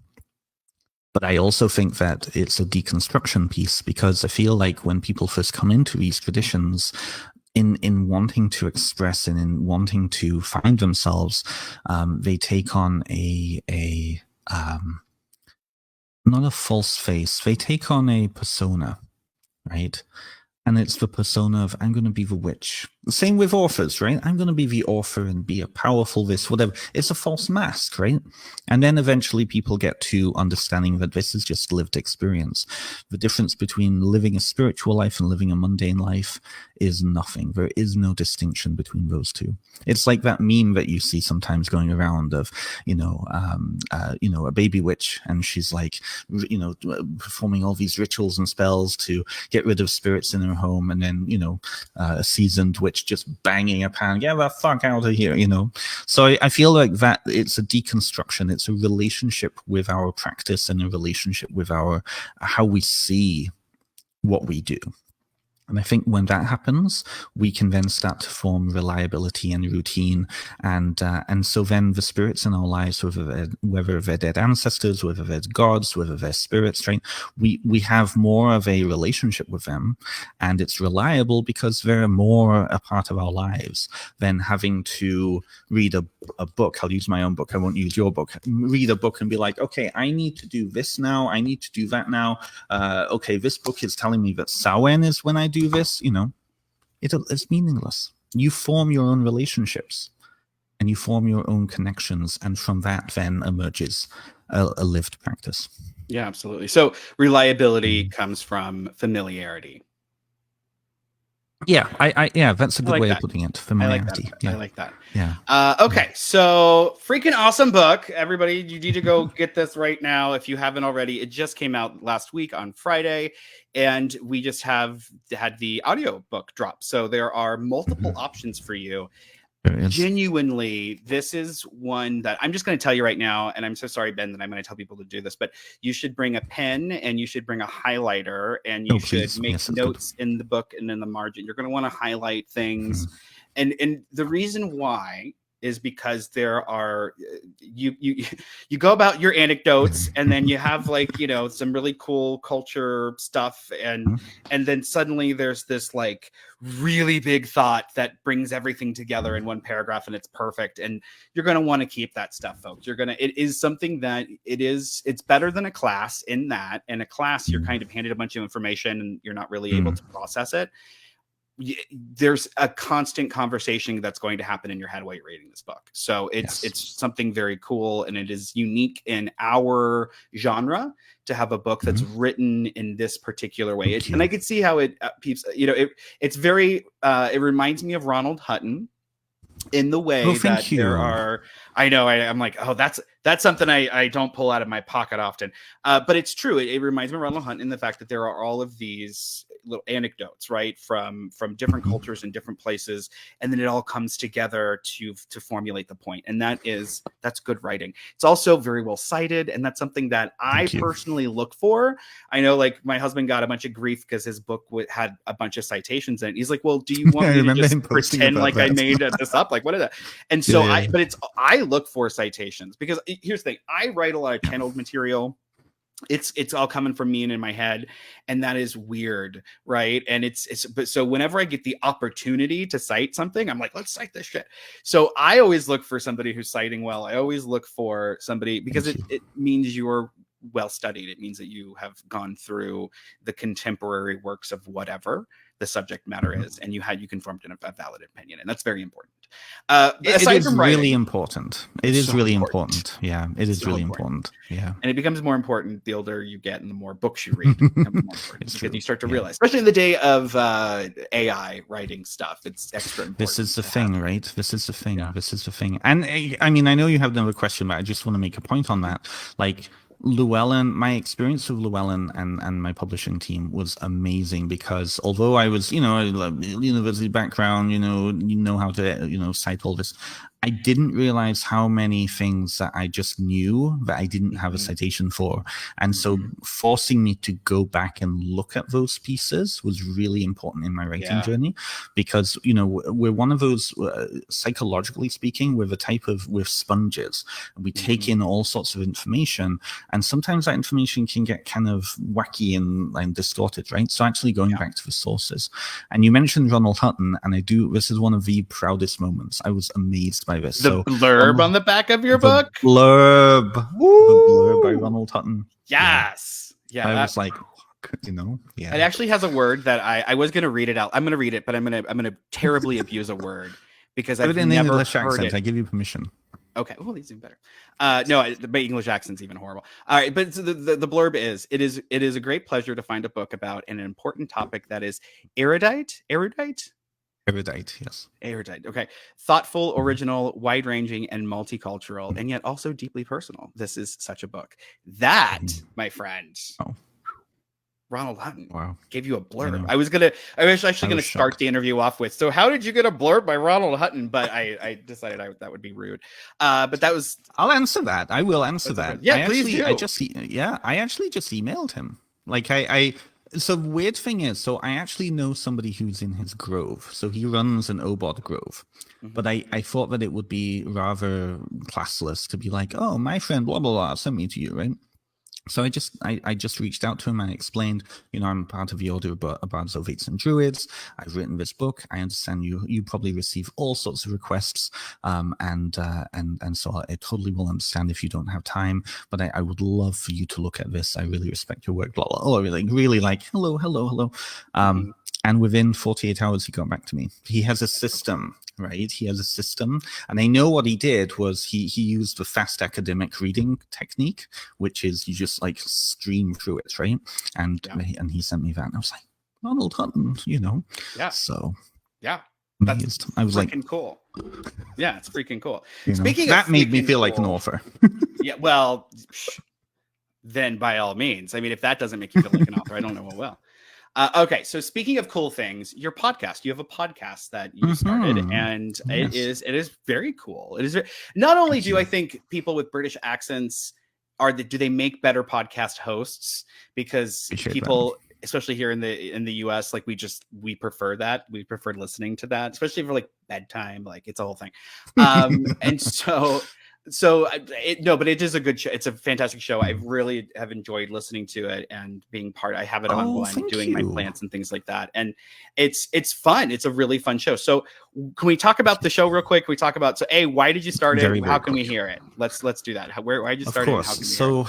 S2: But I also think that it's a deconstruction piece, because I feel like when people first come into these traditions, in wanting to express and in wanting to find themselves, they take on a not a false face, they take on a persona, right? And it's the persona of, I'm going to be the witch. Same with authors, right? I'm going to be the author and be a powerful this, whatever. It's a false mask, right? And then eventually people get to understanding that this is just lived experience. The difference between living a spiritual life and living a mundane life is nothing. There is no distinction between those two. It's like that meme that you see sometimes going around of, a baby witch, and she's like, performing all these rituals and spells to get rid of spirits in her home, and then a seasoned witch just banging a pan, get the fuck out of here, So I feel like that it's a deconstruction. It's a relationship with our practice and a relationship with how we see what we do. And I think when that happens, we can then start to form reliability and routine. And so then the spirits in our lives, whether they're dead ancestors, whether they're gods, whether they're spirits, right? We have more of a relationship with them, and it's reliable because they're more a part of our lives than having to read a book. I'll use my own book. I won't use your book. Read a book and be like, okay, I need to do this now. I need to do that now. Okay, this book is telling me that Samhain is when I do this, it's meaningless. You form your own relationships and you form your own connections, and from that then emerges a lived practice.
S1: Yeah, absolutely. So reliability comes from familiarity.
S2: Yeah, that's a good way of putting it. Familiarity.
S1: I like that.
S2: Yeah.
S1: Okay, so freaking awesome book. Everybody, you need to go get this right now if you haven't already. It just came out last week on Friday, and we just had the audio book drop. So there are multiple options for you. Genuinely, this is one that I'm just going to tell you right now, and I'm so sorry, Ben, that I'm going to tell people to do this, but you should bring a pen and you should bring a highlighter, and you should make notes in the book and in the margin. You're going to want to highlight things. And the reason why is because there are you go about your anecdotes, and then you have some really cool culture stuff, and then suddenly there's this really big thought that brings everything together in one paragraph, and it's perfect. And you're going to want to keep that stuff, folks. It is something that it's better than a class in that. In a class, you're kind of handed a bunch of information and you're not really able to process it. There's a constant conversation that's going to happen in your head while you're reading this book. So it's something very cool, and it is unique in our genre to have a book that's written in this particular way. And I could see how it it's very it reminds me of Ronald Hutton in the way that there are. I know I'm like, oh, that's something I don't pull out of my pocket often, but it's true. It reminds me of Ronald Hunt in the fact that there are all of these little anecdotes, right, from different cultures and different places, and then it all comes together to formulate the point. And that's good writing. It's also very well cited, and that's something that I personally look for. I know, my husband got a bunch of grief because his book had a bunch of citations in it. He's like, well, do you want me to just pretend like I made this up? What is that? And so I look for citations, because here's the thing. I write a lot of channeled material. It's all coming from me and in my head, and that is weird, right? And but so whenever I get the opportunity to cite something, I'm like, let's cite this shit. So I always look for somebody who's citing well. I always look for somebody, because it means you're well studied. It means that you have gone through the contemporary works of whatever the subject matter is, and you can form a valid opinion, and that's very important.
S2: It is really important. It is really important. Yeah, it is really important. Yeah,
S1: and it becomes more important the older you get and the more books you read. It becomes more important because you start to realize, especially in the day of AI writing stuff, it's extra important.
S2: This is the thing, right? This is the thing. Yeah. This is the thing. And I mean, I know you have another question, but I just want to make a point on that. Llewellyn, my experience with Llewellyn and my publishing team was amazing, because although I was, a university background, you know how to, cite all this, I didn't realize how many things that I just knew that I didn't have a citation for. And so forcing me to go back and look at those pieces was really important in my writing journey, because, you know, we're one of those, psychologically speaking, we're the type of, we're sponges. We take in all sorts of information, and sometimes that information can get kind of wacky and distorted, right? So actually going back to the sources. And you mentioned Ronald Hutton, and this is one of the proudest moments. I was amazed by this.
S1: The blurb on the back of your book?
S2: Blurb. Woo! The blurb by Ronald Hutton.
S1: Yes. Yeah.
S2: I was like, you know,
S1: It actually has a word that I was going to read it out. I'm going to read it, but I'm going to terribly abuse a word because I've never
S2: English
S1: heard
S2: accent.
S1: it.
S2: I give you permission.
S1: Okay. Well, he's even better. No, the English accent's even horrible. All right. But the blurb is, it is a great pleasure to find a book about an important topic that is erudite,
S2: Yes.
S1: Airdate. Okay. Thoughtful, original, wide-ranging, and multicultural, and yet also deeply personal. This is such a book. That, my friend, Ronald Hutton gave you a blurb. I was actually going to start the interview off with, so how did you get a blurb by Ronald Hutton? But I decided that would be rude. But that was...
S2: I'll answer that. I will answer that.
S1: Yeah, please do.
S2: I actually just emailed him. Like so the weird thing is, so I actually know somebody who's in his grove. So he runs an OBOD grove. But I thought that it would be rather classless to be like, oh, my friend, blah, blah, blah, sent me to you, right? So I just reached out to him and explained, you know, I'm part of the Order of Bards, Ovates, and Druids. I've written this book. I understand you probably receive all sorts of requests, and so I totally will understand if you don't have time. But I would love for you to look at this. I really respect your work. Blah blah. Oh, really like hello. And within 48 hours, he got back to me. He has a system, right? He has a system. And I know what he did was he used the fast academic reading technique, which is you just like stream through it, right? And he sent me that. And I was like, Ronald Hutton, you know?
S1: Yeah.
S2: So,
S1: yeah.
S2: I was like,
S1: cool. Yeah, it's freaking cool.
S2: Speaking of that made me feel like an author.
S1: Yeah, well, then by all means. I mean, if that doesn't make you feel like an author, I don't know what will. Okay, so speaking of cool things, your podcast, you have a podcast that you started, and it is very cool. It is not only do I think people with British accents do they make better podcast hosts, because people, especially here in the US, like we prefer that. We prefer listening to that, especially for like bedtime, like it's a whole thing. And but it is a good show. It's a fantastic show. I really have enjoyed listening to it and being part. I have it on while I'm doing my plants and things like that, and it's fun. It's a really fun show. So can we talk about the show real quick? Can we talk about, why did you start it? How can we hear it? Let's do that. Why did you start it? How can we hear it?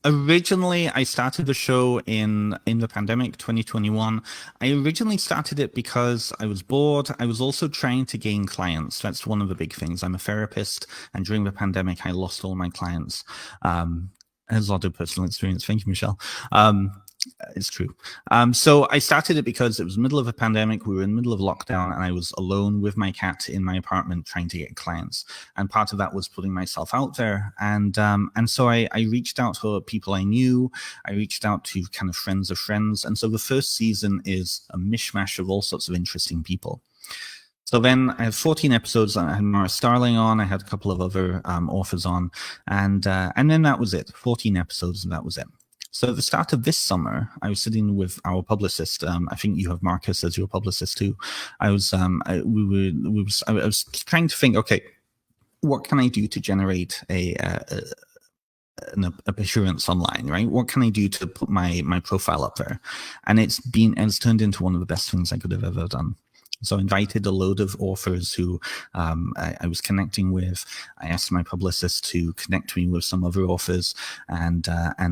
S2: Originally, I started the show in the pandemic 2021. I originally started it because I was bored. I was also trying to gain clients. That's one of the big things. I'm a therapist, and during the pandemic, I lost all my clients. There's a lot of personal experience. Thank you, Michelle. It's true. So I started it because it was the middle of a pandemic. We were in the middle of lockdown, and I was alone with my cat in my apartment trying to get clients. And part of that was putting myself out there. And so I reached out to people I knew. I reached out to kind of friends of friends. And so the first season is a mishmash of all sorts of interesting people. So then I have 14 episodes. I had Mara Starling on. I had a couple of other authors on. And then that was it. 14 episodes, and that was it. So at the start of this summer, I was sitting with our publicist. I think you have Marcus as your publicist too. I was trying to think, okay, what can I do to generate an appearance online, right? What can I do to put my profile up there? And it's turned into one of the best things I could have ever done. So I invited a load of authors who I was connecting with. I asked my publicist to connect me with some other authors, and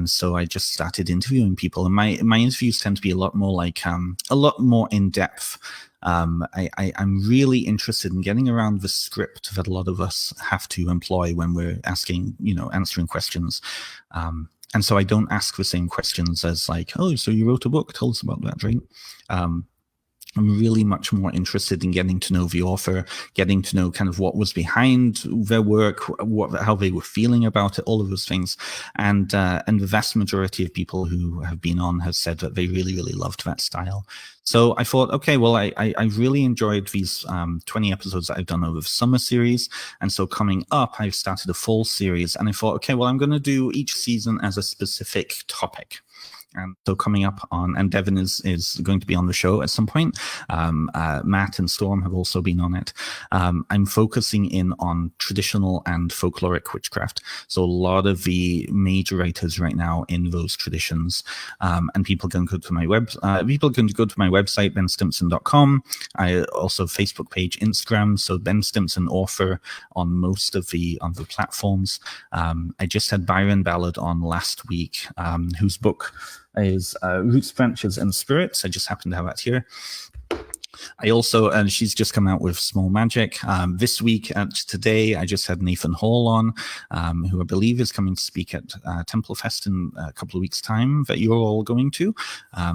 S2: so I just started interviewing people. And my interviews tend to be a lot more in depth. I'm really interested in getting around the script that a lot of us have to employ when we're answering questions. And so I don't ask the same questions as like, oh, so you wrote a book, tell us about that, right? I'm really much more interested in getting to know the author, getting to know kind of what was behind their work, how they were feeling about it, all of those things. And the vast majority of people who have been on have said that they really, really loved that style. So I thought, okay, well, I really enjoyed these 20 episodes that I've done over the summer series. And so coming up, I've started a fall series. And I thought, okay, well, I'm going to do each season as a specific topic. And so coming up on, and Devin is going to be on the show at some point. Matt and Storm have also been on it. I'm focusing in on traditional and folkloric witchcraft. So a lot of the major writers right now in those traditions, and people can go to my website, benstimpson.com. I also Facebook page, Instagram. So Ben Stimpson author on most of the platforms. I just had Byron Ballard on last week, whose book is Roots, Branches, and Spirits. I just happen to have that here. I also, and she's just come out with Small Magic. This week, today, I just had Nathan Hall on, who I believe is coming to speak at Temple Fest in a couple of weeks' time that you're all going to.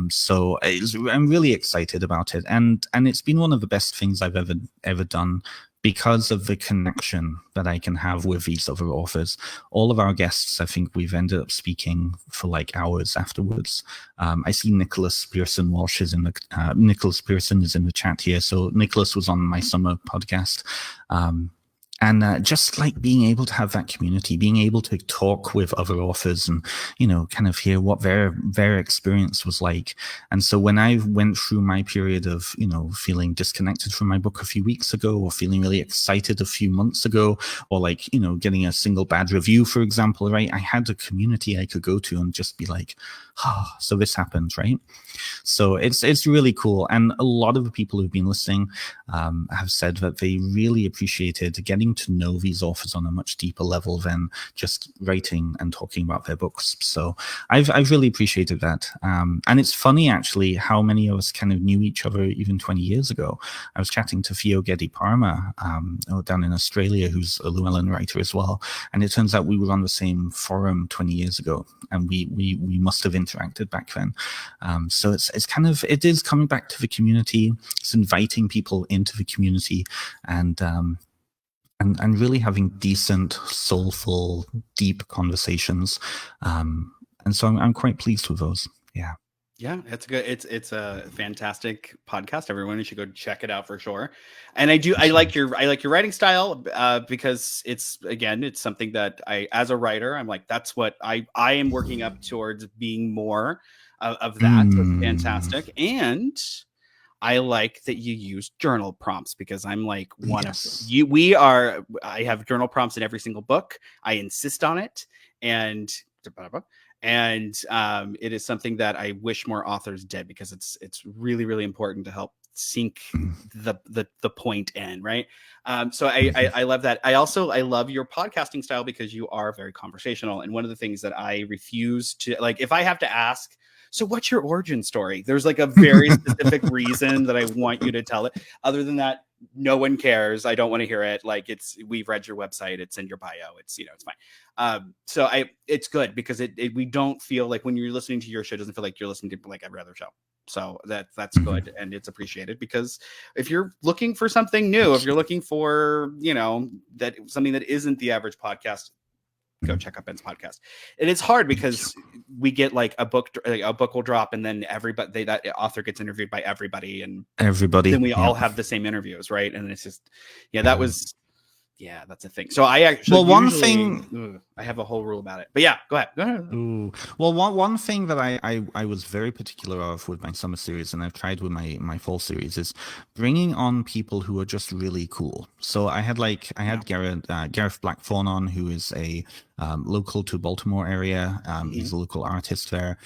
S2: So I'm really excited about it. And it's been one of the best things I've ever done, because of the connection that I can have with these other authors. All of our guests, I think we've ended up speaking for like hours afterwards. I see Nicholas Pearson Walsh is in the Nicholas Pearson is in the chat here. So Nicholas was on my summer podcast. And just like being able to have that community, being able to talk with other authors and, kind of hear what their experience was like. And so when I went through my period of, feeling disconnected from my book a few weeks ago, or feeling really excited a few months ago, or like, getting a single bad review, for example, right? I had a community I could go to and just be like, so this happened, right? So it's really cool. And a lot of the people who've been listening have said that they really appreciated getting to know these authors on a much deeper level than just writing and talking about their books. So I've really appreciated that. And it's funny, actually, how many of us kind of knew each other even 20 years ago. I was chatting to Theo Geddy Parma down in Australia, who's a Llewellyn writer as well. And it turns out we were on the same forum 20 years ago, and we must have interacted back then. So it is coming back to the community. It's inviting people into the community, and really having decent, soulful, deep conversations. And so I'm quite pleased with those. Yeah.
S1: Yeah, it's good. It's a fantastic podcast. Everyone should go check it out for sure. And I like your writing style because it's something that as a writer, I'm like, that's what I am working up towards being more of that. So it's fantastic. And I like that you use journal prompts, because I'm like one of you. I have journal prompts in every single book. I insist on it. And it is something that I wish more authors did, because it's really, really important to help sink the point in, right? So I love that. I love your podcasting style, because you are very conversational. And one of the things that I refuse to, like, if I have to ask, so what's your origin story? There's like a very specific reason that I want you to tell it. Other than that, no one cares. I don't want to hear it. Like, we've read your website. It's in your bio. It's fine. So it's good, because we don't feel like when you're listening to your show, it doesn't feel like you're listening to like every other show. So that's good. And it's appreciated, because if you're looking for something new, if you're looking for, that something that isn't the average podcast, go check out Ben's podcast. And it's hard, because we get like a book will drop, and then that author gets interviewed by everybody, and then we all have the same interviews, right? And it's just, that's a thing. So I actually, I have a whole rule about it, but go ahead.
S2: Ooh. Well, one thing that I was very particular of with my summer series, and I've tried with my fall series, is bringing on people who are just really cool. So I had Gareth Blackthorne on, who is a local to Baltimore area. He's a local artist there.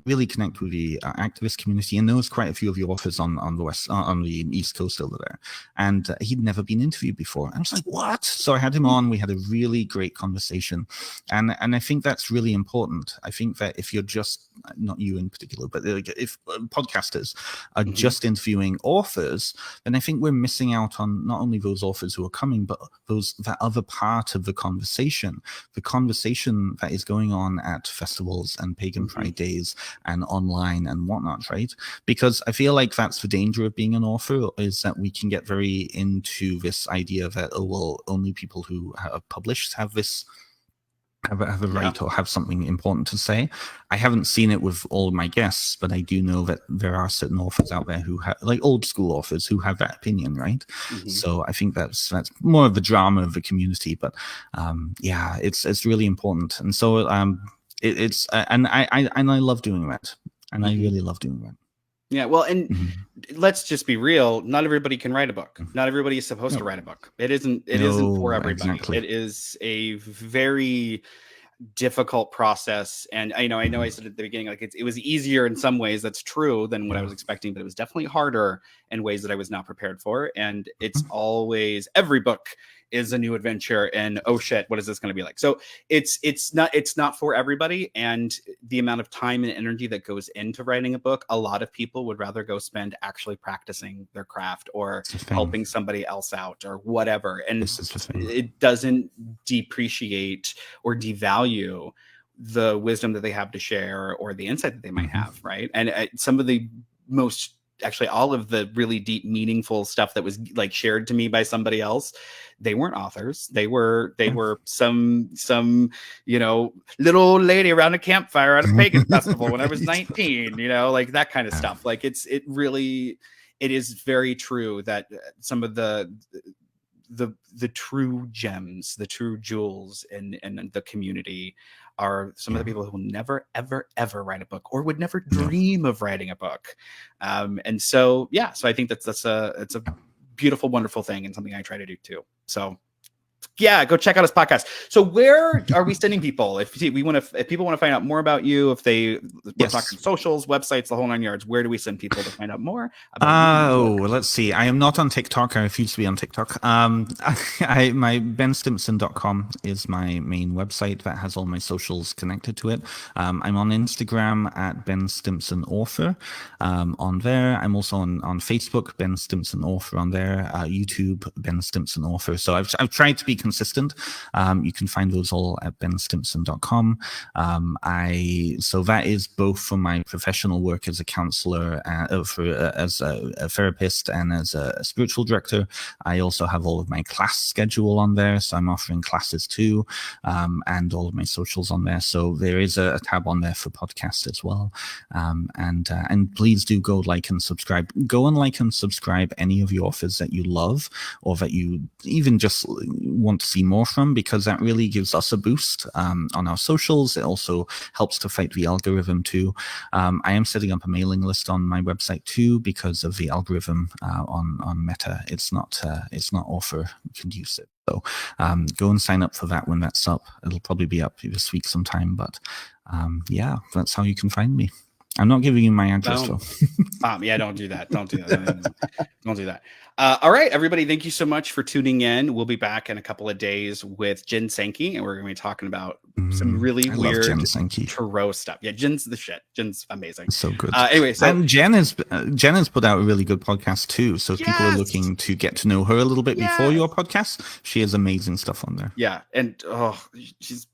S2: Really connect with the activist community, and knows quite a few of the authors on the East Coast over there. And he'd never been interviewed before. I was like, what? So I had him on. We had a really great conversation, and I think that's really important. I think that if you're just, not you in particular, but if podcasters are just interviewing authors, then I think we're missing out on not only those authors who are coming, but that other part of the conversation, the conversation that is going on at festivals and pagan pride days and online and whatnot, right? Because I feel like that's the danger of being an author, is that we can get very into this idea that, oh, well, only people who have published have this have a right or have something important to say. I haven't seen it with all of my guests, but I do know that there are certain authors out there who have, like old school authors, who have that opinion, right? So I think that's more of the drama of the community. But yeah, it's really important, and so it's and I love doing that, and I really love doing that.
S1: Yeah, well, and let's just be real. Not everybody can write a book. Not everybody is supposed to write a book. It isn't. It isn't for everybody.
S2: Exactly.
S1: It is a very difficult process. And I know I said at the beginning, like it was easier in some ways. That's true than what I was expecting, but it was definitely harder in ways that I was not prepared for. And it's always, every book is a new adventure, and oh shit, what is this going to be like? So it's not for everybody. And the amount of time and energy that goes into writing a book, a lot of people would rather go spend actually practicing their craft or helping somebody else out or whatever. And it doesn't depreciate or devalue the wisdom that they have to share or the insight that they might have, right? And some of the most, actually all of the really deep, meaningful stuff that was like shared to me by somebody else, they weren't authors. They were some little old lady around a campfire at a pagan festival when I was 19, like that kind of stuff. Like it is very true that some of the true gems, the true jewels in the community are some of the people who will never, ever, ever write a book or would never dream of writing a book. And so, so I think it's a beautiful, wonderful thing and something I try to do too. So yeah, go check out his podcast. So where are we sending people? If people want to find out more about you, if we're talking socials, websites, the whole 9 yards, where do we send people to find out more about you?
S2: Let's see. I am not on TikTok. I refuse to be on TikTok. My benstimpson.com is my main website that has all my socials connected to it. I'm on Instagram at Ben Stimpson Author. On there, I'm also on Facebook, Ben Stimpson Author on there. YouTube, Ben Stimpson Author. So I've tried to be consistent. You can find those all at benstimpson.com. So that is both for my professional work as a counselor, as a therapist, and as a spiritual director. I also have all of my class schedule on there, so I'm offering classes too, and all of my socials on there. So there is a tab on there for podcasts as well. And please do go like and subscribe. Go and like and subscribe any of the authors that you love or that you even just want to see more from, because that really gives us a boost on our socials. It also helps to fight the algorithm too. I am setting up a mailing list on my website too, because of the algorithm on Meta. It's not author conducive. So go and sign up for that when that's up. It'll probably be up this week sometime, but yeah, that's how you can find me. I'm not giving you my address though.
S1: Yeah, don't do that. Don't do that. Don't do that. All right, everybody. Thank you so much for tuning in. We'll be back in a couple of days with Jen Sankey, and we're going to be talking about some really weird tarot stuff. Yeah, Jen's the shit. Jen's amazing.
S2: So good.
S1: Anyway,
S2: and Jen has put out a really good podcast too. So if people are looking to get to know her a little bit before your podcast, she has amazing stuff on there.
S1: Yeah, and she's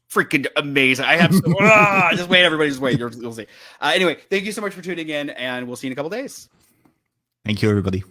S1: freaking amazing. I have just wait, everybody, just wait. You'll see. Anyway, thank you so much for tuning in, and we'll see you in a couple days.
S2: Thank you, everybody.